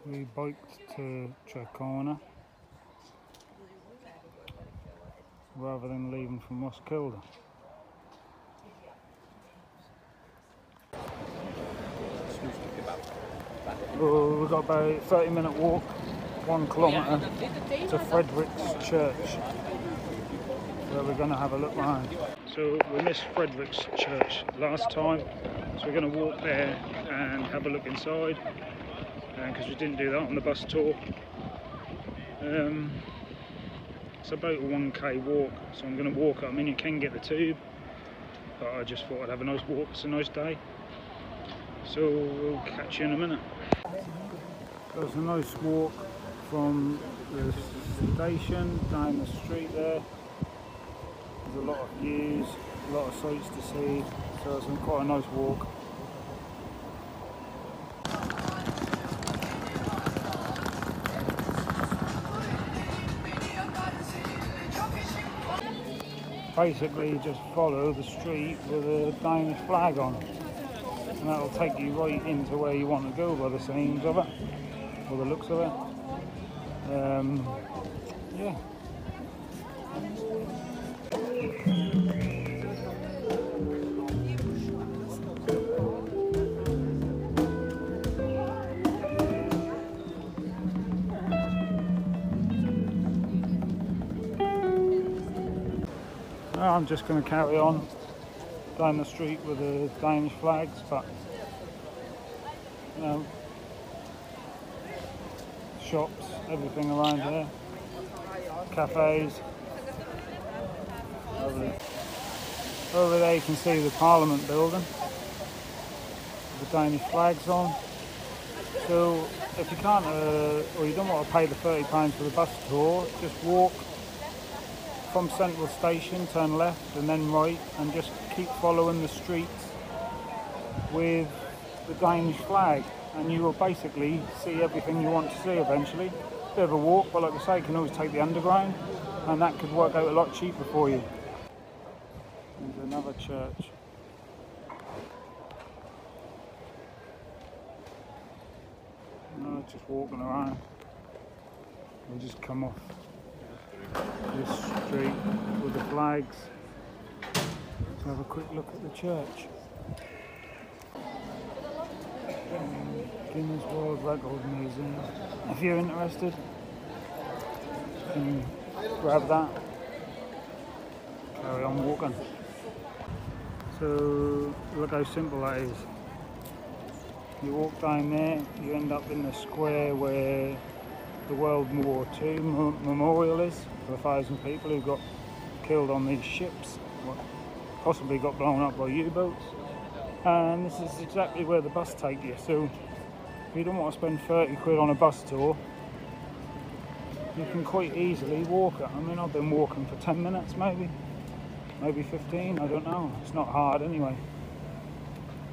We biked to Copenhagen rather than leaving from Roskilde. Well, we've got about a 30-minute walk, 1 kilometre to Fredricks Church, where we're going to have a look behind. So we missed Fredricks Church last time, so we're going to walk there and have a look inside, because we didn't do that on the bus tour. It's about a 1k walk, so I'm going to walk up. I mean, you can get the tube, but I just thought I'd have a nice walk. It's a nice day, so we'll catch you in a minute. So it's a nice walk from the station down the street there. There's a lot of views, a lot of sights to see, so it's quite a nice walk. Basically just follow the street with a Danish flag on, and that'll take you right into where you want to go by the seams of it, or the looks of it. Yeah. I'm just going to carry on down the street with the Danish flags, but you know, shops, everything around here, cafes. Over there you can see the Parliament building with the Danish flags on. So if you can't, or you don't want to pay the £30 for the bus tour, just walk from Central Station, turn left and then right, and just keep following the streets with the Danish flag, and you will basically see everything you want to see eventually. Bit of a walk, but like I say, you can always take the underground, and that could work out a lot cheaper for you. There's another church. No, just walking around. We'll just come off this street with the flags to have a quick look at the church. Guinness World Record Museum. If you're interested, you can grab that. Carry on walking. So look how simple that is. You walk down there, you end up in the square where the World War II memorial is for 1,000 people who got killed on these ships, possibly got blown up by U-boats. And this is exactly where the bus takes you. So if you don't want to spend 30 quid on a bus tour, you can quite easily walk it. I mean, I've been walking for 10 minutes maybe 15, I don't know. It's not hard anyway.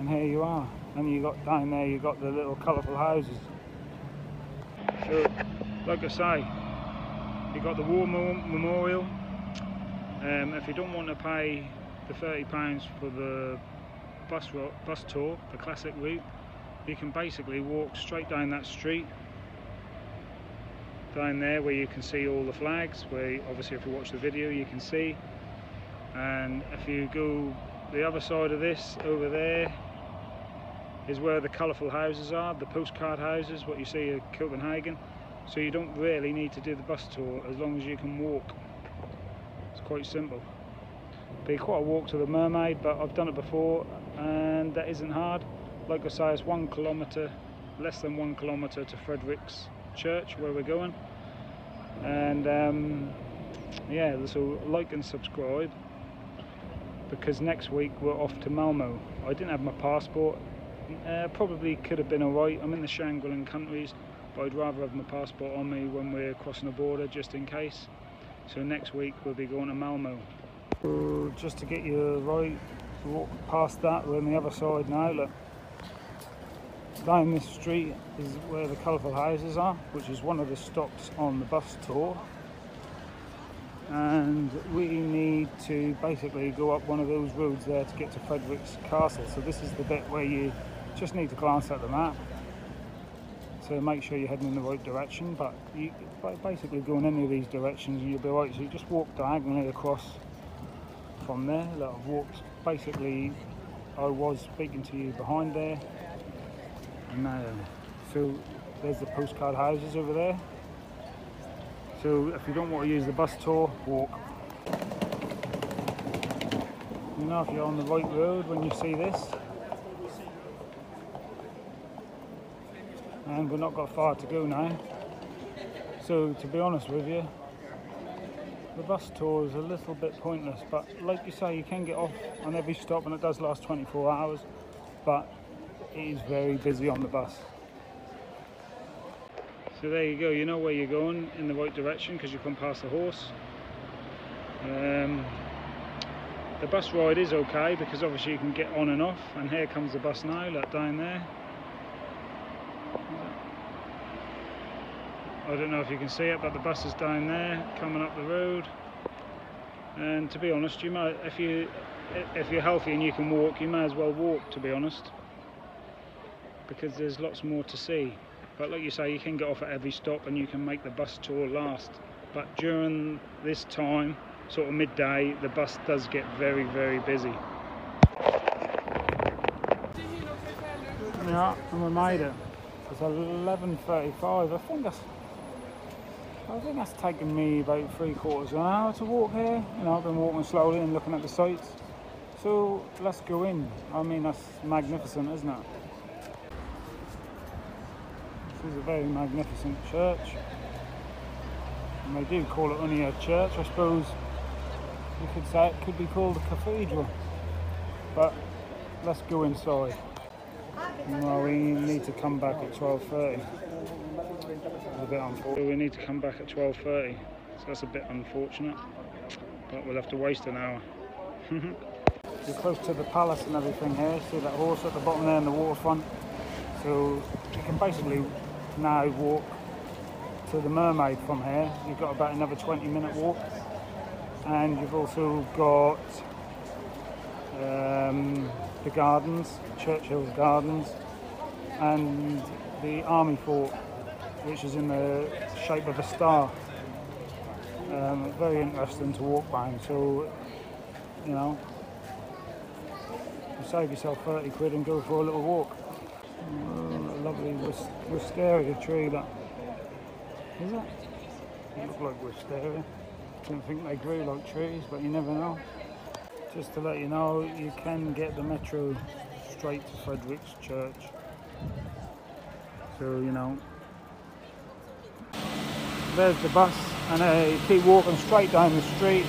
And here you are. And you got down there, you got the little colourful houses. So, like I say, you got the War Memorial. If you don't want to pay the £30 for the bus tour, the classic route, you can basically walk straight down that street, down there where you can see all the flags, where obviously if you watch the video you can see. And if you go the other side of this, over there, is where the colourful houses are, the postcard houses, what you see at Copenhagen. So you don't really need to do the bus tour as long as you can walk. It's quite simple. Be quite a walk to the Mermaid, but I've done it before and that isn't hard. Like I say, it's 1 kilometre, less than 1 kilometre to Fredricks Church where we're going. And yeah, so like and subscribe, because next week we're off to Malmo. I didn't have my passport. Probably could have been alright. I'm in the Schengen countries, but I'd rather have my passport on me when we're crossing the border, just in case. So next week we'll be going to Malmo. So just to get you right, walk past that, we're on the other side now. Look, down this street is where the colourful houses are, which is one of the stops on the bus tour. And we need to basically go up one of those roads there to get to Fredricks Castle. So this is the bit where you just need to glance at the map. to make sure you're heading in the right direction, but you basically go in any of these directions and you'll be right. So you just walk diagonally across from there. Look, I've walked, basically I was speaking to you behind there, and now, so there's the postcard houses over there. So if you don't want to use the bus tour, walk. You know if you're on the right road when you see this. And we've not got far to go now. So to be honest with you, the bus tour is a little bit pointless, but like you say, you can get off on every stop and it does last 24 hours, but it is very busy on the bus. So there you go, you know where you're going in the right direction because you come past the horse. The bus ride is okay because obviously you can get on and off, and here comes the bus now, look down there. I don't know if you can see it, but the bus is down there coming up the road. And to be honest, you might, if you're healthy and you can walk, you may as well walk, to be honest, because there's lots more to see. But like you say, you can get off at every stop and you can make the bus tour last. But during this time, sort of midday, the bus does get very, very busy. Yeah, and we made it. It's 11:35. I think that's taken me about 3/4 of an hour to walk here. You know, I've been walking slowly and looking at the sights. So let's go in. I mean, that's magnificent, isn't it? This is a very magnificent church. And they do call it only a church. I suppose you could say it could be called a cathedral. But let's go inside. Well, we need to come back at 12:30. A bit unfortunate. We need to come back at 12:30, so that's a bit unfortunate, but we'll have to waste an hour. We're close to the palace and everything here. See that horse at the bottom there in the waterfront? So you can basically now walk to the Mermaid from here. You've got about another 20-minute walk, and you've also got the gardens, Churchill's Gardens, and the Army Fort, which is in the shape of a star. Very interesting to walk by, so you know, you save yourself 30 quid and go for a little walk. A lovely wisteria tree, that is it? It looks like wisteria. Didn't think they grew like trees, but you never know. Just to let you know, you can get the metro straight to Fredricks Church. So you know, there's the bus, and you keep walking straight down the street,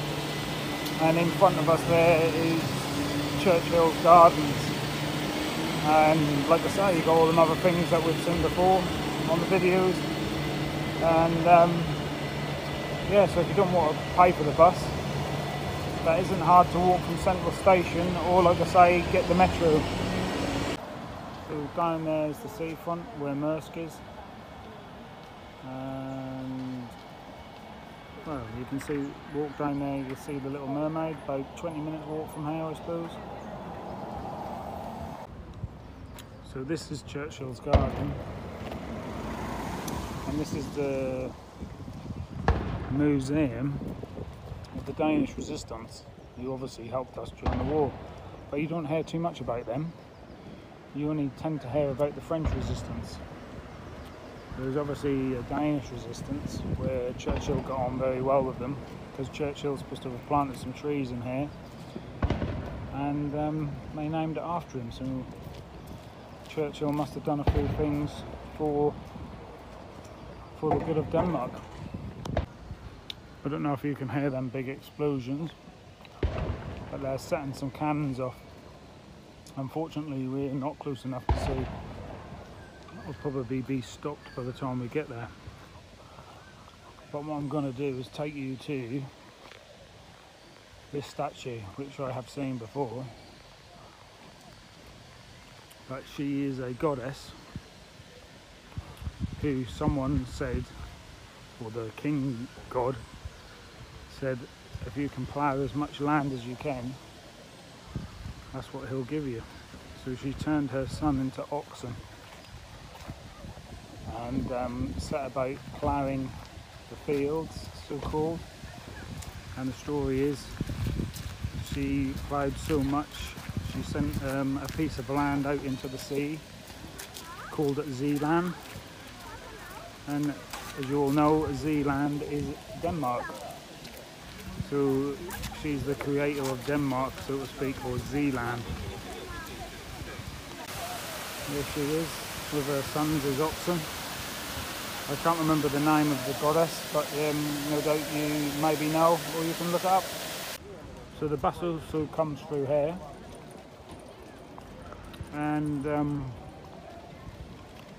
and in front of us there is Churchill's Gardens. And like I say, you got all them other things that we've seen before on the videos. And yeah, so if you don't want to pay for the bus, that isn't hard to walk from Central Station, or like I say, get the metro. So down there is the seafront where Maersk is. And well, you can see, walk down there, you'll see the Little Mermaid, about 20-minute walk from here, I suppose. So this is Churchill's Garden, and this is the museum of the Danish resistance, who obviously helped us during the war. But you don't hear too much about them. You only tend to hear about the French resistance. There's obviously a Danish resistance where Churchill got on very well with them, because Churchill's supposed to have planted some trees in here, and they named it after him. So Churchill must have done a few things for the good of Denmark. I don't know if you can hear them big explosions, but they're setting some cannons off. Unfortunately, we're not close enough to see. It'll probably be stopped by the time we get there. But what I'm going to do is take you to this statue, which I have seen before. But she is a goddess who someone said, or the king god said, if you can plough as much land as you can, that's what he'll give you. So she turned her son into oxen, and set about ploughing the fields, so called. And the story is, she ploughed so much, she sent a piece of land out into the sea, called it Zeeland. And as you all know, Zeeland is Denmark. So she's the creator of Denmark, so to speak, or Zeeland. There she is, with her sons as oxen. I can't remember the name of the goddess, but no doubt you maybe know, or you can look it up. So the bus also comes through here, and the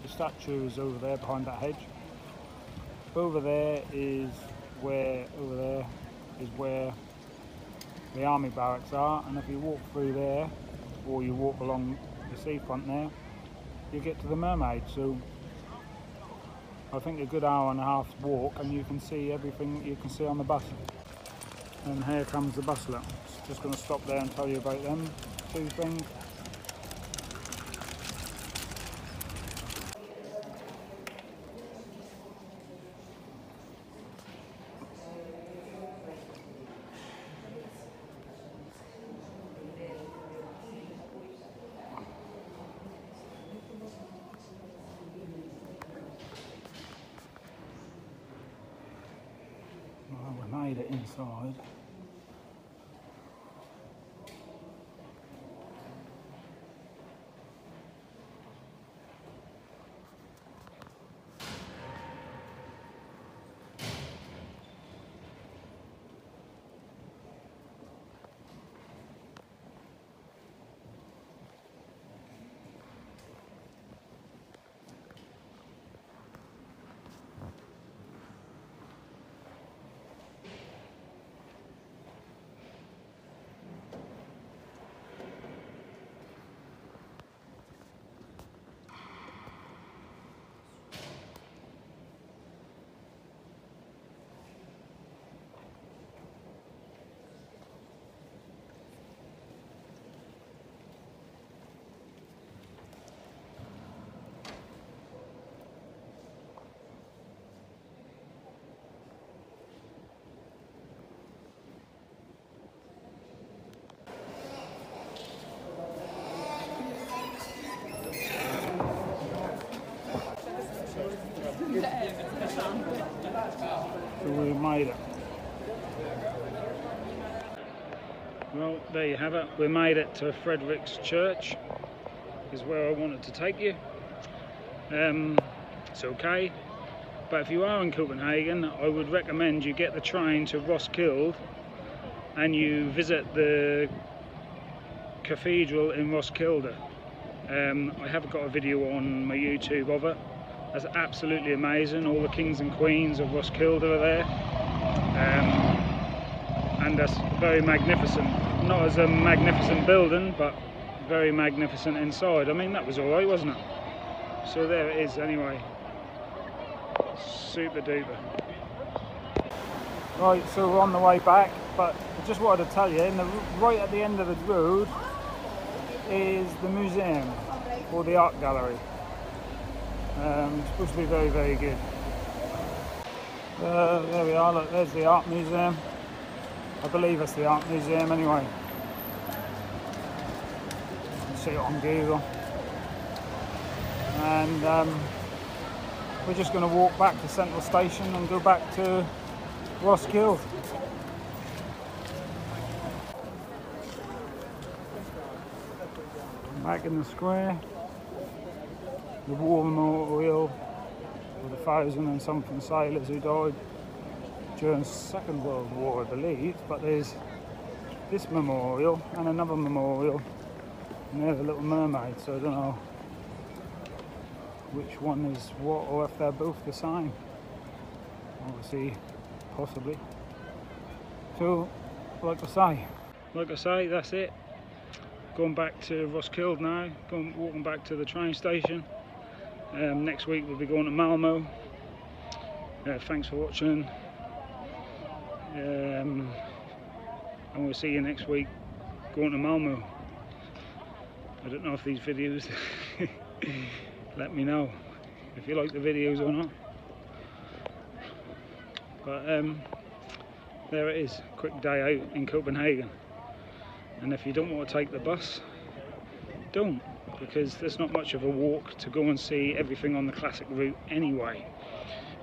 statue is over there behind that hedge. Over there is where the army barracks are, and if you walk through there, or you walk along the seafront there, you get to the Mermaid. So I think a good hour and a half walk, and you can see everything you can see on the bus. And here comes the bustler. Just going to stop there and tell you about them two things. Well, we made it inside. So we made it. Well, there you have it. We made it to Fredricks Church, is where I wanted to take you. It's okay, but if you are in Copenhagen, I would recommend you get the train to Roskilde and you visit the cathedral in Roskilde. I have got a video on my YouTube of it. That's absolutely amazing. All the kings and queens of Roskilde are there, and that's very magnificent. Not as a magnificent building, but very magnificent inside. I mean, that was alright, wasn't it? So there it is anyway. Super duper. Right, so we're on the way back, but I just wanted to tell you, right at the end of the road is the museum, or the art gallery. It's supposed to be very, very good. There we are, look, there's the art museum. I believe it's the art museum anyway. You can see it on Google. And we're just going to walk back to Central Station and go back to Roskilde. Back in the square. The war memorial for the 1,000 and something sailors who died during the Second World War, I believe. But there's this memorial and another memorial near the Little Mermaid, so I don't know which one is what, or if they're both the same. Obviously, possibly. So, like I say, that's it. Going back to Roskilde now, walking back to the train station. Next week we'll be going to Malmo. Thanks for watching, and we'll see you next week going to Malmo. I don't know if these videos let me know. if you like the videos or not. But there it is, quick day out in Copenhagen. And if you don't want to take the bus, don't, because there's not much of a walk to go and see everything on the classic route anyway,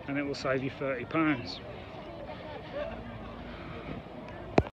and it will save you £30.